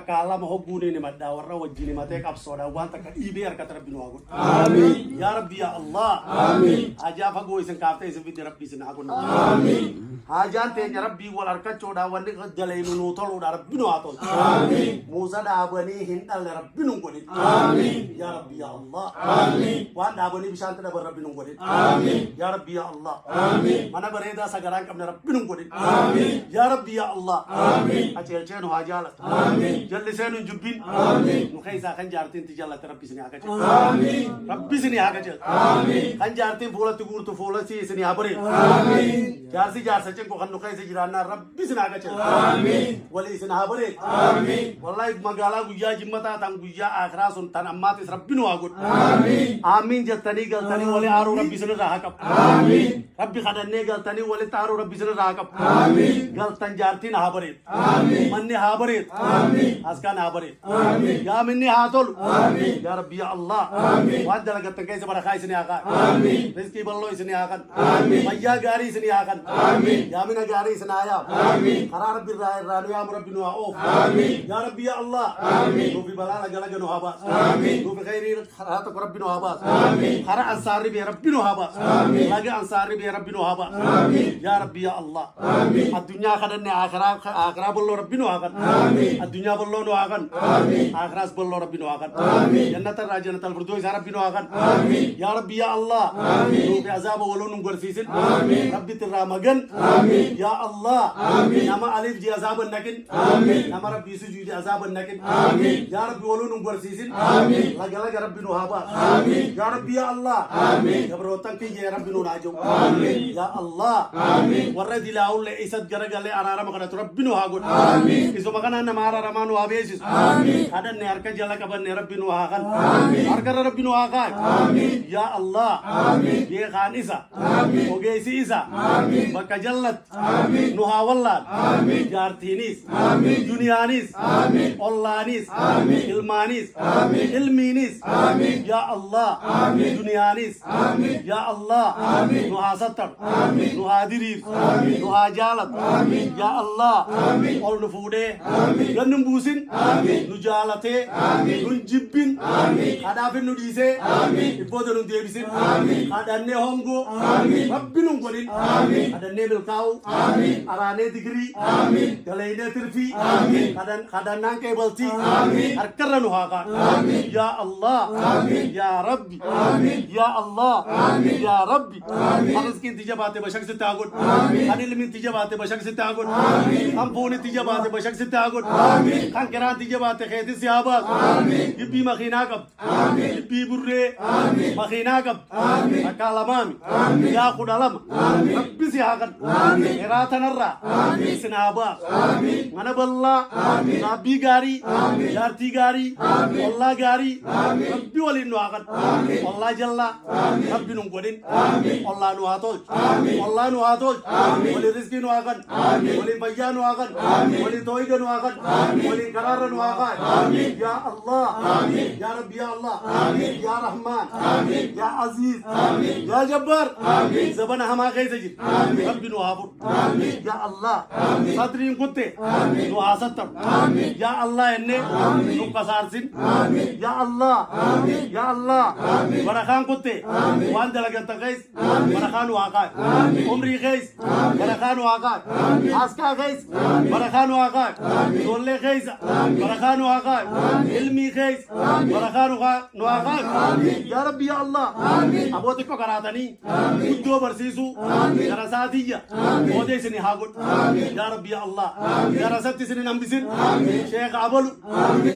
كلام هو بوني نمدا ورا وجيني ما تك أبصر وان تك إيبير كتر بنواقول آمين يا رب يا الله آمين أجا فقوي سنكافته سبيد ربي سنعقول آمين هاجان تيجي ربي والأركان شودا واني قدلين نوتول ودا ربي نواتول آمين موسى دابني هند الله ربي نقولين آمين يا رب يا الله آمين وان دابني بشانت دابر ربي نقولين آمين يا رب يا الله آمين mana bereda sagaran kamna rabbi nungolin amin ya rabbi ya allah amin acel hajala amin jalli senu jubbin amin nu kaysa kan jartin tijalla rabbi sini aga amin rabbi sini aga amin kan jartin fola tugur tu fola si sini abare amin jarsi jar sachen ko kan nu kaysa jirana rabbi sini aga amin wali sini abare amin wallahi magala guyya jimmata tan guyya akhrasun tan ammat rabbi nu agut amin amin jattani galtani wali aru rabbi sini rahakap amin rabbi khadanne galtani wali taru rabbi sini rahakap amin galtan jartin habare amin manni habare amin askan habare amin ya minni hatol amin ya rabbi ya allah amin wadala gatta kaise bara khai sini akan amin rizki ballo sini akan amin mayya gari sini akan amin ya mina gari sini aya amin qarar rabbi ranu ya rabbi nu auf amin ya rabbi ya allah amin tu bi balala galaga nu haba amin tu bi khairi kharat rabbi nu haba amin khara ansari bi rabbi nu haba amin lagi ansari bi rabbi nu haba amin ya rabbi ya allah amin ad-dunya khadanne akhirah ballo rabbi nu akan amin ad-dunya ballo nu akan amin akhirah ballo rabbi nu akan amin jannat ar-rajanatul firdaus rabbi nu akan amin ya rabbi ya allah amin tu bi azab walun gorsisin amin rabbi tiramagan amin ya allah amin nama alif ji azab nakin amin nama rabbi sujudi azab nakin amin ya rabbi walun gorsisin amin lagalaga rabbi nu haba amin ya rabbi ya allah amin gabrotan ki ya rabbi nu najo amin ya allah amin waradi laul isad garagale arara makana rabbi nu hagun amin iso makana namara ramanu abesis amin kadan ne arka jala kaban ne rabbi nu hagan amin arka rabbi nu hagan amin ya allah amin ye khan isa amin oge isa amin baka jallat amin nu hawallat amin jartinis amin dunyanis amin ollanis amin ilmanis amin ilminis amin ya allah amin dunyanis amin ya allah amin nu hasatar amin nu hadirir amin nu hajalat amin ya allah amin ol nu fude amin ganum busin amin nu jalate amin nu jibbin amin kadafin nu dise amin ibodo nu debisin amin adanne hongo amin rabbi nu golin amin adanne bilkau amin arane digri amin galaine tirfi amin kadan nangke balti amin arkara nu haga amin ya allah amin ya rabbi amin ya allah amin ya rabbi amin rizqin tijabate bashak se tagut amin anil min tijabate bashak se tagut amin हम पूरी तीजा बात है बशक से तागुत आमीन खान केरान तीजा बात है खेती से आबाद आमीन इब्बी मखीना कब आमीन इब्बी बुर्रे आमीन मखीना कब आमीन अकालमामी आमीन या खुदालम आमीन रब्बी से आगन आमीन केराता नर्रा आमीन सिनाबा आमीन मनबल्ला आमीन नाबी गारी आमीन यारती गारी आमीन अल्लाह गारी आमीन रब्बी वलिन आगन आमीन अल्लाह जल्ला आमीन रब्बी नुगोदिन आमीन अल्लाह नुआतोल आमीन अल्लाह नुआतोल आमीन वली रिज़्की नुआगन आमीन वली bayya nu akan amin wali toiga nu akan amin wali karara nu akan amin ya allah amin ya rabbi ya allah amin ya rahman amin ya aziz amin ya jabbar amin zabana hama kaise ji amin rabbi nu habur amin ya allah amin sadrin kutte amin nu asatam amin ya allah enne amin nu kasarsin amin ya allah amin ya allah amin barakan kutte amin wan dalagan takais amin barakan nu akan amin umri kais barakan nu akan amin aska kais barakan nu akan tolle kais barakan nu akan ilmi kais barakan nu akan ya rabbi ya allah amin abote ko karatani uddo barsisu garasatiya ode sini hagut ya rabbi ya allah garasati sini nambisin sheikh abul